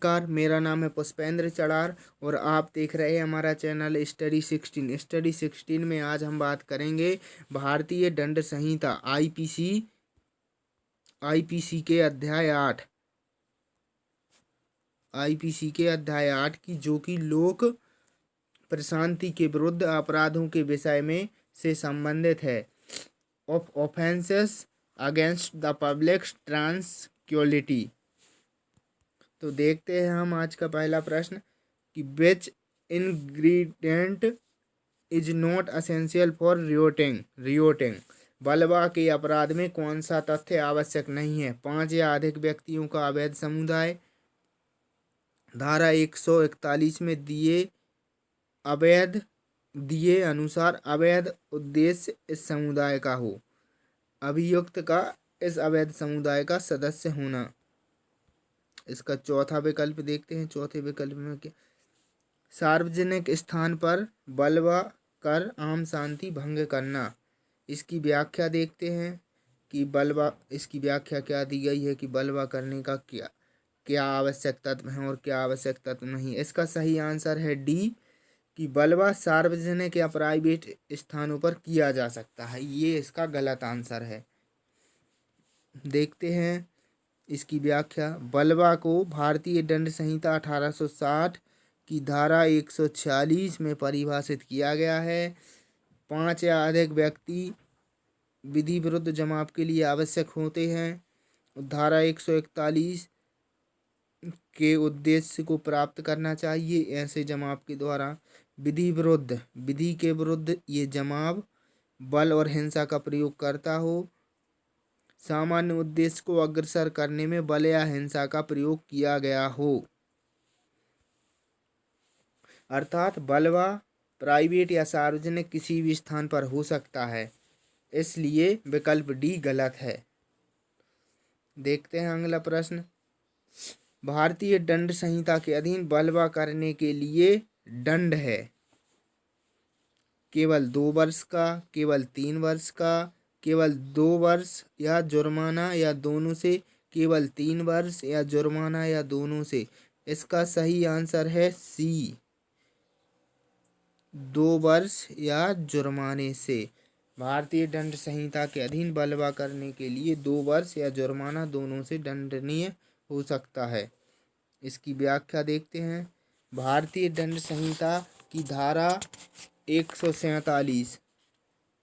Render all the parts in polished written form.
नमस्कार, मेरा नाम है पुष्पेंद्र चड़ार और आप देख रहे हैं हमारा चैनल स्टडी 16 में आज हम बात करेंगे भारतीय दंड संहिता आईपीसी के अध्याय 8 की, जो कि लोक प्रशांति के विरुद्ध अपराधों के विषय में से संबंधित है। Offences against the public tranquillity. तो देखते हैं हम आज का पहला प्रश्न कि which ingredient is not essential for rioting. बलवा के अपराध में कौन सा तथ्य आवश्यक नहीं है? 5 या अधिक व्यक्तियों का अवैध समुदाय, धारा 141 में दिए अनुसार अवैध उद्देश्य इस समुदाय का हो, अभियुक्त का इस अवैध समुदाय का सदस्य होना। इसका चौथा विकल्प देखते हैं। चौथे विकल्प में क्या? सार्वजनिक स्थान पर बलवा कर आम शांति भंग करना। इसकी व्याख्या देखते हैं कि इसकी व्याख्या क्या दी गई है कि बलवा करने का क्या क्या आवश्यक तत्व हैं और क्या आवश्यक तत्व नहीं। इसका सही आंसर है डी, कि बलवा सार्वजनिक या प्राइवेट स्थानों पर किया जा सकता है। ये इसका गलत आंसर है। देखते हैं इसकी व्याख्या। बलवा को भारतीय दंड संहिता 1860 की धारा 146 में परिभाषित किया गया है। 5 या अधिक व्यक्ति विधि विरुद्ध जमाव के लिए आवश्यक होते हैं। धारा 141 के उद्देश्य को प्राप्त करना चाहिए। ऐसे जमाव के द्वारा विधि के विरुद्ध ये जमाव बल और हिंसा का प्रयोग करता हो। सामान्य उद्देश्य को अग्रसर करने में बल या हिंसा का प्रयोग किया गया हो। अर्थात बलवा प्राइवेट या सार्वजनिक किसी भी स्थान पर हो सकता है, इसलिए विकल्प डी गलत है। देखते हैं अगला प्रश्न। भारतीय दंड संहिता के अधीन बलवा करने के लिए दंड है केवल 2 वर्ष का, केवल 3 वर्ष का, केवल 2 वर्ष या जुर्माना या दोनों से, केवल 3 वर्ष या जुर्माना या दोनों से। इसका सही आंसर है सी, 2 वर्ष या जुर्माने से। भारतीय दंड संहिता के अधीन बलवा करने के लिए 2 वर्ष या जुर्माना दोनों से दंडनीय हो सकता है। इसकी व्याख्या देखते हैं। भारतीय दंड संहिता की धारा 147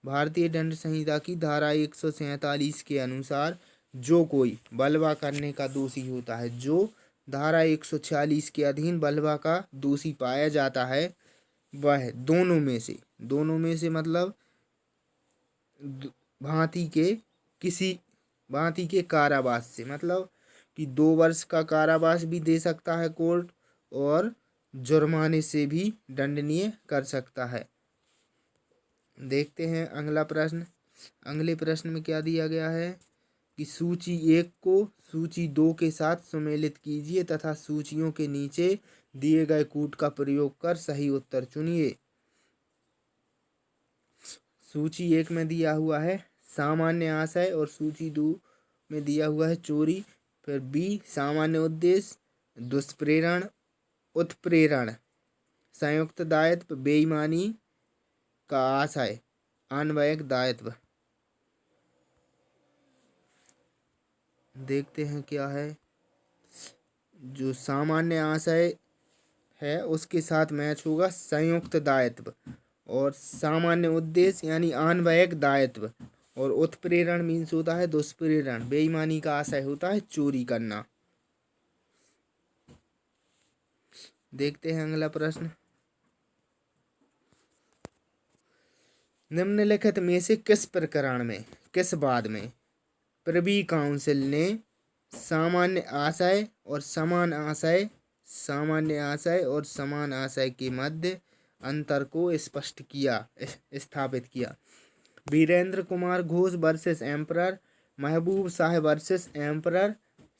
भारतीय दंड संहिता की धारा 147 के अनुसार जो कोई बलवा करने का दोषी होता है, जो धारा 146 के अधीन बलवा का दोषी पाया जाता है, वह दोनों में से मतलब भांति के कारावास से, मतलब कि 2 वर्ष का कारावास भी दे सकता है कोर्ट और जुर्माने से भी दंडनीय कर सकता है। देखते हैं अगला प्रश्न। अगले प्रश्न में क्या दिया गया है कि सूची 1 को सूची 2 के साथ सुमेलित कीजिए तथा सूचियों के नीचे दिए गए कूट का प्रयोग कर सही उत्तर चुनिए। सूची 1 में दिया हुआ है सामान्य आशय और सूची 2 में दिया हुआ है चोरी। फिर बी सामान्य उद्देश्य, दुष्प्रेरण, उत्प्रेरण, संयुक्त दायित्व, बेईमानी का आशय, अन्वयक दायित्व। देखते हैं क्या है। जो सामान्य आशय है उसके साथ मैच होगा संयुक्त दायित्व, और सामान्य उद्देश्य यानी अन्वयक दायित्व, और उत्प्रेरण मीन्स होता है दुष्प्रेरण। बेईमानी का आशय होता है चोरी करना। देखते हैं अगला प्रश्न। निम्नलिखित में से किस प्रकरण में, किस वाद में प्रिवी काउंसिल ने सामान्य आशय और समान आशय के मध्य अंतर को स्थापित किया? Virendra Kumar Ghosh versus emperor, Mehboob Shah versus emperor,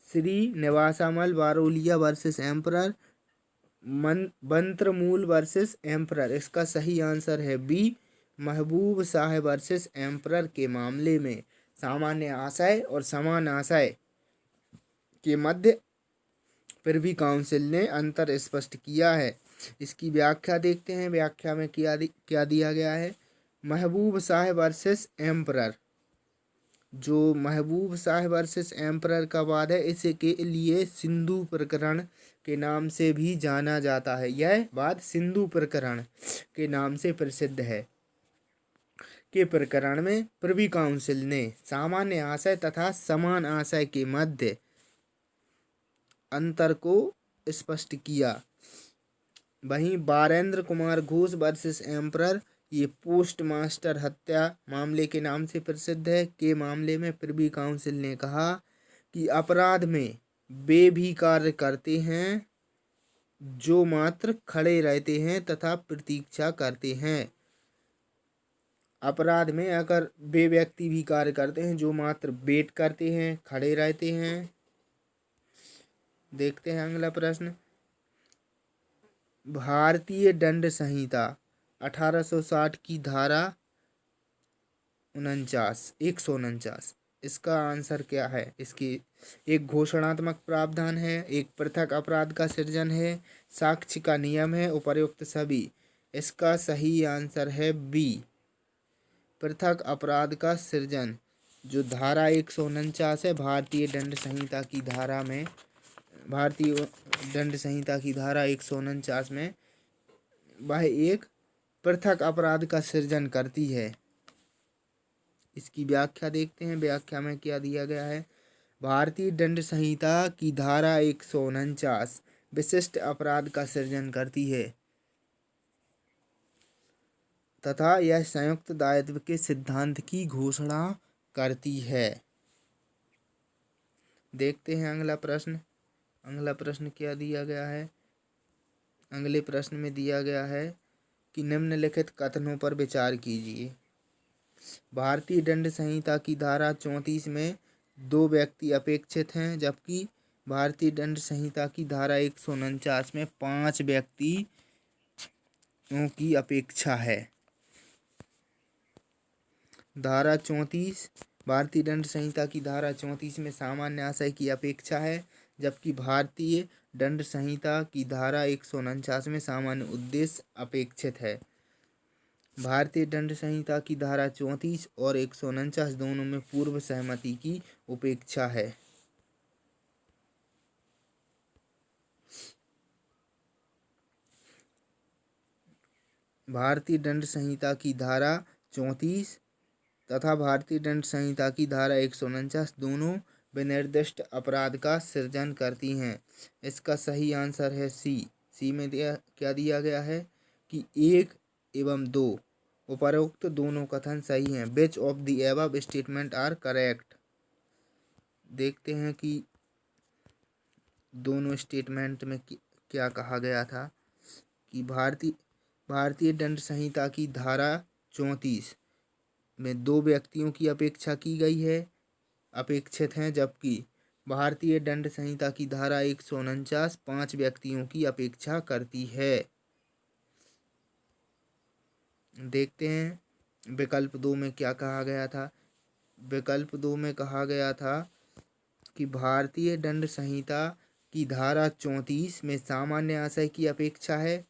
Shri Nivasamal Barolia versus emperor, Mantramool versus emperor. इसका सही आंसर है बी, महबूब शाह वर्सेस एम्परर के मामले में सामान्य आशय और समान आशय के मध्य प्रिवी काउंसिल ने अंतर स्पष्ट किया है। इसकी व्याख्या देखते हैं। व्याख्या में क्या दिया गया है। महबूब शाह वर्सेस एम्परर, जो महबूब शाह वर्सेस एम्परर का वाद है, इसके लिए सिंधु प्रकरण के नाम से भी जाना जाता है। यह वाद सिंधु प्रकरण के नाम से प्रसिद्ध है। के प्रकरण में प्रिवी काउंसिल ने सामान्य आशय तथा समान आशय के मध्य अंतर को स्पष्ट किया। वहीं बारेंद्र कुमार घोष वर्सेस एम्परर, ये पोस्ट मास्टर हत्या मामले के नाम से प्रसिद्ध है। के मामले में प्रिवी काउंसिल ने कहा कि अपराध में वे भी कार्य करते हैं जो मात्र खड़े रहते हैं तथा प्रतीक्षा करते हैं। अपराध में अगर वे व्यक्ति भी कार्य करते हैं जो मात्र वेट करते हैं, खड़े रहते हैं। देखते हैं अगला प्रश्न। भारतीय दंड संहिता 1860 की धारा 149, इसका आंसर क्या है। इसकी एक घोषणात्मक प्रावधान है, एक पृथक अपराध का सृजन है, साक्ष्य का नियम है, उपर्युक्त सभी। इसका सही आंसर है बी, पृथक अपराध का सृजन। जो धारा 149 है भारतीय दंड संहिता की धारा में, भारतीय दंड संहिता की धारा 149 में वह एक पृथक अपराध का सृजन करती है। इसकी व्याख्या देखते हैं। व्याख्या में क्या दिया गया है। भारतीय दंड संहिता की धारा 149 विशिष्ट अपराध का सृजन करती है तथा यह संयुक्त दायित्व के सिद्धांत की घोषणा करती है। देखते हैं अगला प्रश्न। अगला प्रश्न क्या दिया गया है। अगले प्रश्न में दिया गया है कि निम्नलिखित कथनों पर विचार कीजिए। भारतीय दंड संहिता की धारा 34 में 2 व्यक्ति अपेक्षित हैं, जबकि भारतीय दंड संहिता की धारा 149 में 5 व्यक्तियों की अपेक्षा है। धारा 34 भारतीय दंड संहिता की धारा 34 में सामान्य आशय की अपेक्षा है, जबकि भारतीय दंड संहिता की धारा 149 में सामान्य उद्देश्य अपेक्षित है। भारतीय दंड संहिता की धारा 34 और 149 दोनों में पूर्व सहमति की उपेक्षा है। भारतीय दंड संहिता की धारा 34 तथा भारतीय दंड संहिता की धारा 149 दोनों विनिर्दिष्ट अपराध का सृजन करती हैं। इसका सही आंसर है सी। सी में क्या दिया गया है कि 1 एवं 2 उपरोक्त दोनों कथन सही हैं। Which of the above statement are correct. देखते हैं कि दोनों स्टेटमेंट में क्या कहा गया था कि भारतीय दंड संहिता की धारा 34 में 2 व्यक्तियों की अपेक्षा की गई है, अपेक्षित हैं, जबकि भारतीय दंड संहिता की धारा 149 5 व्यक्तियों की अपेक्षा करती है। देखते हैं विकल्प 2 में क्या कहा गया था। विकल्प 2 में कहा गया था कि भारतीय दंड संहिता की धारा 34 में सामान्य आशय की अपेक्षा है।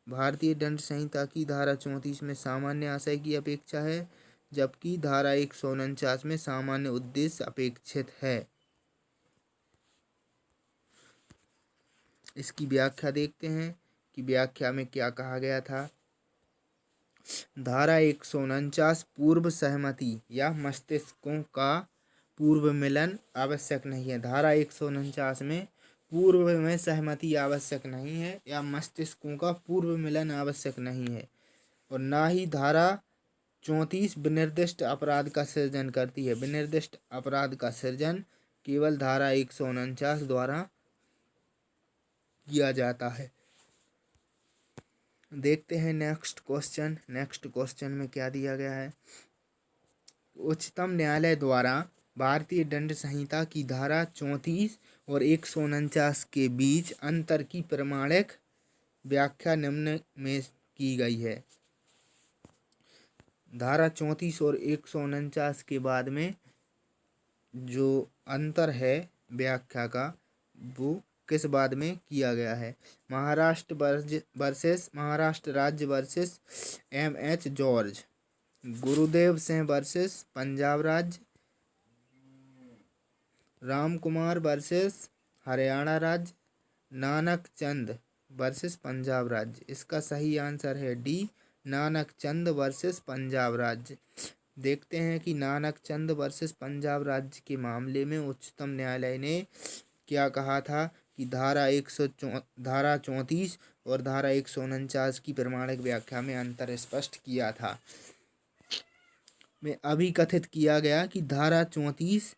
भारतीय दंड संहिता की धारा 34 में सामान्य आशय की अपेक्षा है, जबकि धारा 149 में सामान्य उद्देश्य अपेक्षित है। इसकी व्याख्या देखते हैं कि व्याख्या में क्या कहा गया था। धारा 149 पूर्व सहमति या मस्तिष्कों का पूर्व मिलन आवश्यक नहीं है। धारा 149 में पूर्व में सहमति आवश्यक नहीं है या मस्तिष्कों का पूर्व मिलन आवश्यक नहीं है, और ना ही धारा 34 विनिर्दिष्ट अपराध का सृजन करती है। विनिर्दिष्ट अपराध का सृजन केवल धारा 149 द्वारा किया जाता है। देखते हैं नेक्स्ट क्वेश्चन। नेक्स्ट क्वेश्चन में क्या दिया गया है। उच्चतम न्यायालय द्वारा भारतीय दंड संहिता की धारा 34 और 149 के बीच अंतर की प्रमाणिक व्याख्या निम्न में की गई है। धारा 34 और 149 के बाद में जो अंतर है व्याख्या का, वो किस वाद में किया गया है? महाराष्ट्र वर्सेस महाराष्ट्र राज्य वर्सेस M.H. जॉर्ज, गुरुदेव सिंह वर्सेस पंजाब राज्य, राम कुमार वर्सेस हरियाणा राज्य, नानक चंद वर्सेस पंजाब राज्य। इसका सही आंसर है डी, नानक चंद वर्सेस पंजाब राज्य। देखते हैं कि नानक चंद वर्सेस पंजाब राज्य के मामले में उच्चतम न्यायालय ने क्या कहा था कि धारा 34 और धारा 149 की प्रमाणिक व्याख्या में अंतर स्पष्ट किया था। में अभी कथित किया गया कि धारा 34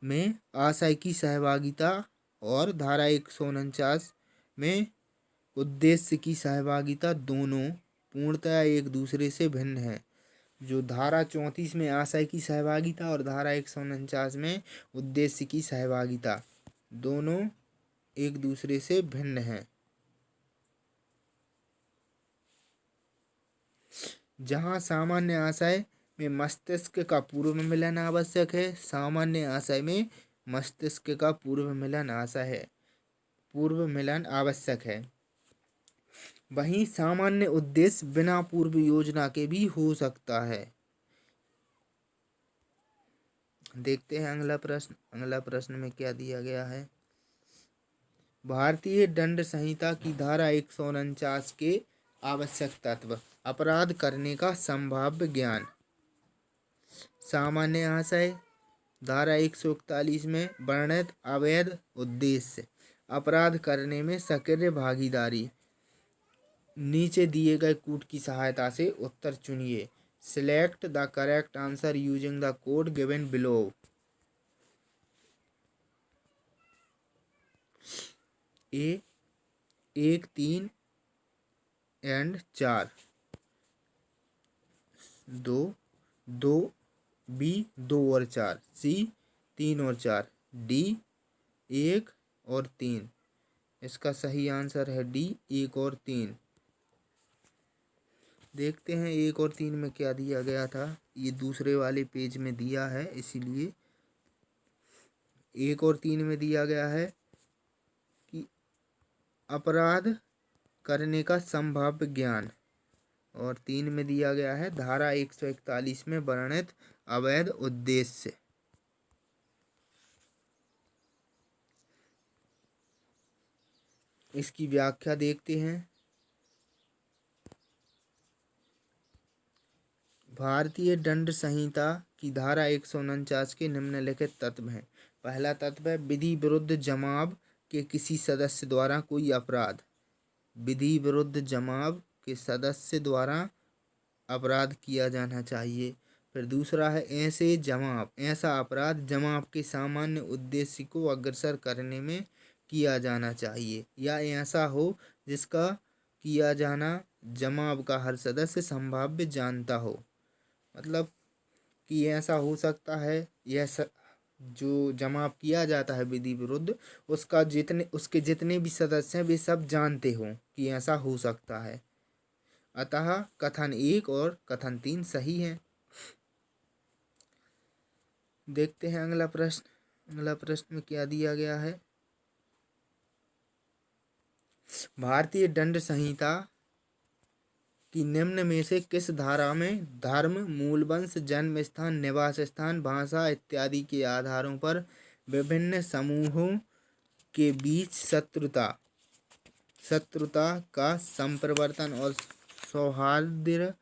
में आशय की सहभागिता और धारा 149 में उद्देश्य की सहभागिता दोनों पूर्णतः एक दूसरे से भिन्न है। जो धारा 34 में आशय की सहभागिता और धारा 149 में उद्देश्य की सहभागिता दोनों एक दूसरे से भिन्न है। जहाँ सामान्य आशय में मस्तिष्क का पूर्व मिलन आवश्यक है, सामान्य आशय में मस्तिष्क का पूर्व मिलन आवश्यक है, वहीं सामान्य उद्देश्य बिना पूर्व योजना के भी हो सकता है। देखते हैं अगला प्रश्न में क्या दिया गया है। भारतीय दंड संहिता की धारा 149 के आवश्यक तत्व। अपराध करने का संभाव्य ज्ञान, सामान्य आशय, धारा 141 में वर्णित अवैध उद्देश्य, अपराध करने में सक्रिय भागीदारी। नीचे दिए गए कूट की सहायता से उत्तर चुनिए। Select the correct answer using the code given below. A 1, 3 and 4, 2 B 2 और 4, सी 3 और 4, डी 1 और 3। इसका सही आंसर है डी 1 और 3। देखते हैं 1 और 3 में क्या दिया गया था। ये दूसरे वाले पेज में दिया है, इसीलिए 1 और 3 में दिया गया है कि अपराध करने का संभाव्य ज्ञान, और 3 में दिया गया है धारा 141 में वर्णित अवैध उद्देश्य। इसकी व्याख्या देखते हैं। भारतीय दंड संहिता की धारा 149 के निम्नलिखित तत्व हैं। पहला तत्व है विधि विरुद्ध जमाव के किसी सदस्य द्वारा कोई अपराध। विधि विरुद्ध जमाव के सदस्य द्वारा अपराध किया जाना चाहिए। फिर दूसरा है ऐसा अपराध जमाव के सामान्य उद्देश्य को अग्रसर करने में किया जाना चाहिए, या ऐसा हो जिसका किया जाना जमाव का हर सदस्य संभाव्य जानता हो। मतलब कि ऐसा हो सकता है यह जो जमाव किया जाता है विधि विरुद्ध, उसके जितने भी सदस्य हैं वे सब जानते हों कि ऐसा हो सकता है। अतः कथन 1 और कथन 3 सही हैं। देखते हैं अगला प्रश्न में क्या दिया गया है। भारतीय दंड संहिता कि निम्न में से किस धारा में धर्म, मूलवंश, जन्म स्थान, निवास स्थान, भाषा इत्यादि के आधारों पर विभिन्न समूहों के बीच शत्रुता का संप्रवर्तन और सौहार्द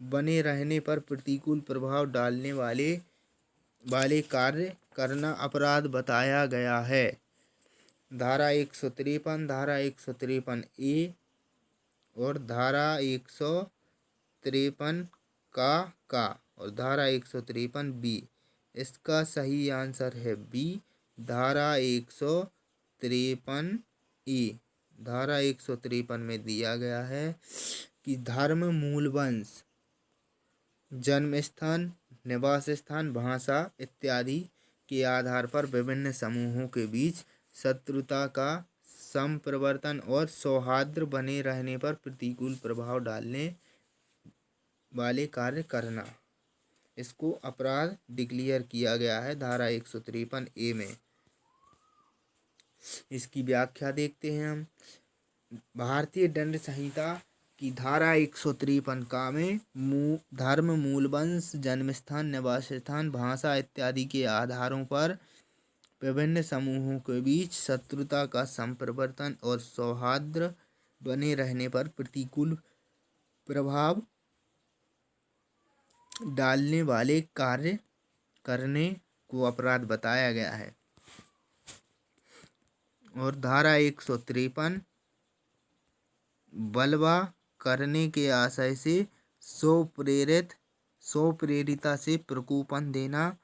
बने रहने पर प्रतिकूल प्रभाव डालने वाले कार्य करना अपराध बताया गया है? धारा 153, धारा 153 ए और धारा 153 का और धारा 153 बी। इसका सही आंसर है बी, धारा 153 ए। धारा 153 में दिया गया है कि धर्म, मूलवंश, जन्म स्थान, निवास स्थान, भाषा इत्यादि के आधार पर विभिन्न समूहों के बीच शत्रुता का संप्रवर्तन और सौहार्द बने रहने पर प्रतिकूल प्रभाव डालने वाले कार्य करना। इसको अपराध डिक्लेयर किया गया है धारा 153A में। इसकी व्याख्या देखते हैं हम। भारतीय दंड संहिता की धारा 153 का में धर्म, मूल वंश, जन्म स्थान, निवास स्थान, भाषा इत्यादि के आधारों पर विभिन्न समूहों के बीच शत्रुता का संप्रवर्तन और सौहार्द बने रहने पर प्रतिकूल प्रभाव डालने वाले कार्य करने को अपराध बताया गया है। और धारा 153 बलवा करने के आशय से स्वप्रेरिता से प्रकोपन देना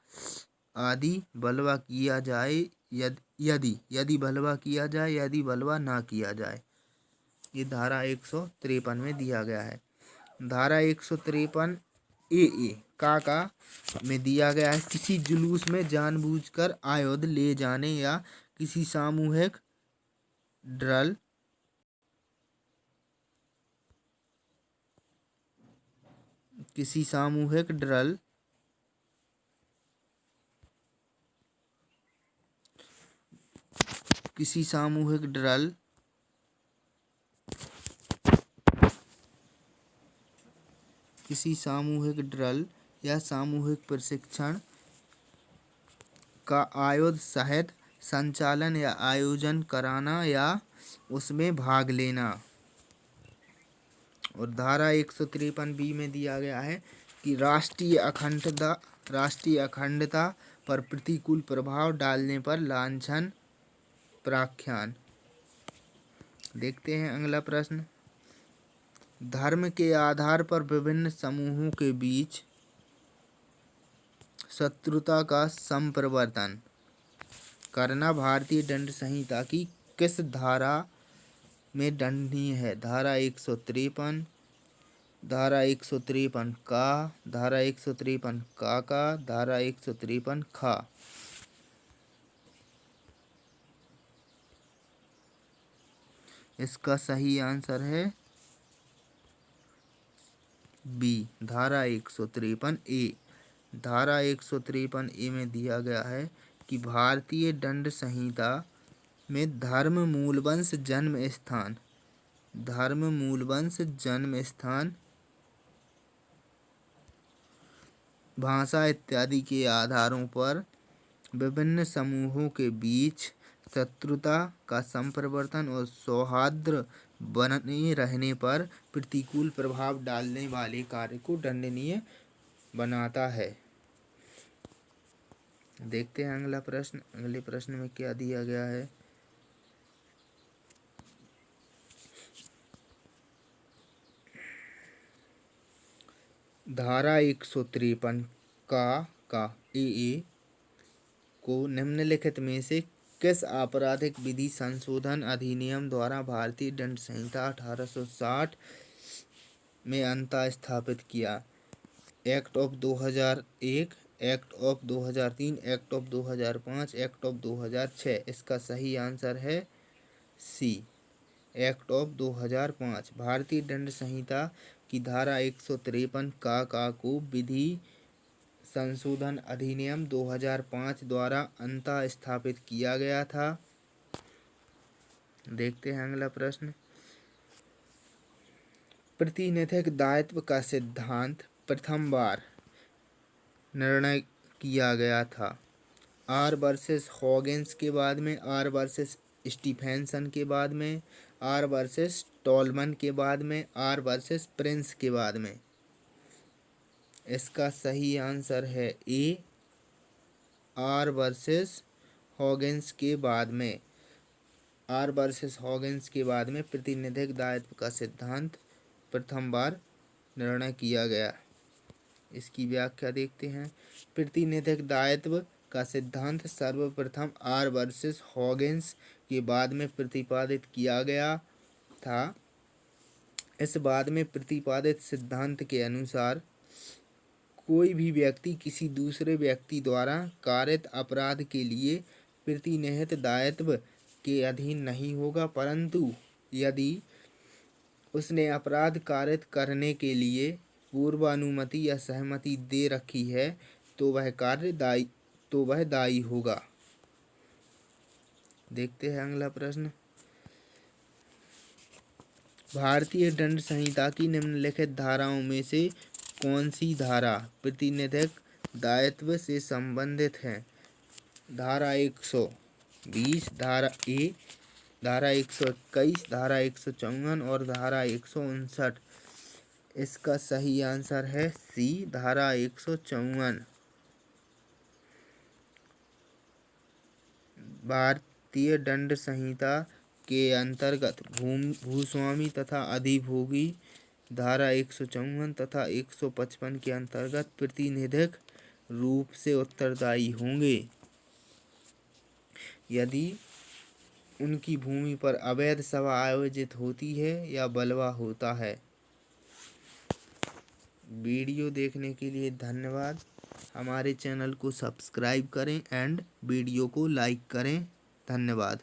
आदि बलवा किया जाए यदि बलवा किया जाए, यदि बलवा ना किया जाए। ये धारा 153 में दिया गया है। धारा 153 का में दिया गया है किसी जुलूस में जानबूझकर आयुध ले जाने या किसी सामूहिक ड्रिल किसी सामूहिक ड्रिल या सामूहिक प्रशिक्षण का आयुध सहित संचालन या आयोजन कराना या उसमें भाग लेना। और धारा 153B में दिया गया है कि राष्ट्रीय अखंडता पर प्रतिकूल प्रभाव डालने पर लांछन प्राख्यान। देखते हैं अगला प्रश्न। धर्म के आधार पर विभिन्न समूहों के बीच शत्रुता का संप्रवर्तन करना भारतीय दंड संहिता की किस धारा में दंडनीय है? धारा 153, धारा 153 का, धारा 153 का, धारा 153 खा। इसका सही आंसर है बी, धारा 153A। धारा 153A में दिया गया है कि भारतीय दंड संहिता में धर्म, मूल वंश, जन्म स्थान, भाषा इत्यादि के आधारों पर विभिन्न समूहों के बीच शत्रुता का संप्रवर्तन और सौहार्द बने रहने पर प्रतिकूल प्रभाव डालने वाले कार्य को दंडनीय बनाता है। देखते हैं अगला प्रश्न। अगले प्रश्न में क्या दिया गया है? धारा 153 का ए को निम्नलिखित में से किस आपराधिक विधि संशोधन अधिनियम द्वारा भारतीय दंड संहिता 1860 में अंतः स्थापित किया? Act of 2001, act of 2003, act of 2005, act of 2006। इसका सही आंसर है सी, एक्ट ऑफ 2005। भारतीय दंड संहिता की धारा 153 का को विधि संशोधन अधिनियम 2005 द्वारा अंतः स्थापित किया गया था। देखते हैं अगला प्रश्न। प्रतिनिधिक दायित्व का सिद्धांत प्रथम बार निर्णय किया गया था? आर वर्सेस हॉगिन्स के बाद में, आर वर्सेस स्टीफेंसन के बाद में, आर वर्सेस टॉलमन के बाद में, आर वर्सेस प्रिंस के बाद में। इसका सही आंसर है ए, आर वर्सेस हॉगिन्स के बाद में। आर वर्सेस हॉगिन्स के बाद में प्रतिनिधिक दायित्व का सिद्धांत प्रथम बार निर्णय किया गया। इसकी व्याख्या देखते हैं। प्रतिनिधिक दायित्व का सिद्धांत सर्वप्रथम आर वर्सेस हॉगिन्स के बाद में प्रतिपादित किया गया था। इस बाद में प्रतिपादित सिद्धांत के अनुसार कोई भी व्यक्ति किसी दूसरे व्यक्ति द्वारा कारित अपराध के लिए प्रतिनिहित दायित्व के अधीन नहीं होगा, परंतु यदि उसने अपराध कारित करने के लिए पूर्व अनुमति या सहमति दे रखी है तो वह दायी होगा। देखते हैं अगला प्रश्न। भारतीय दंड संहिता की निम्नलिखित धाराओं में से कौन सी धारा प्रतिनिधिक दायित्व से संबंधित है? धारा 120, धारा 121, धारा 154 और धारा 159। इसका सही आंसर है सी, धारा 154। भारतीय दंड संहिता के अंतर्गत भूस्वामी तथा अधिभोगी धारा 154 तथा 155 के अंतर्गत प्रतिनिधिक रूप से उत्तरदायी होंगे यदि उनकी भूमि पर अवैध सभा आयोजित होती है या बलवा होता है। वीडियो देखने के लिए धन्यवाद। हमारे चैनल को सब्सक्राइब करें एंड वीडियो को लाइक करें। धन्यवाद।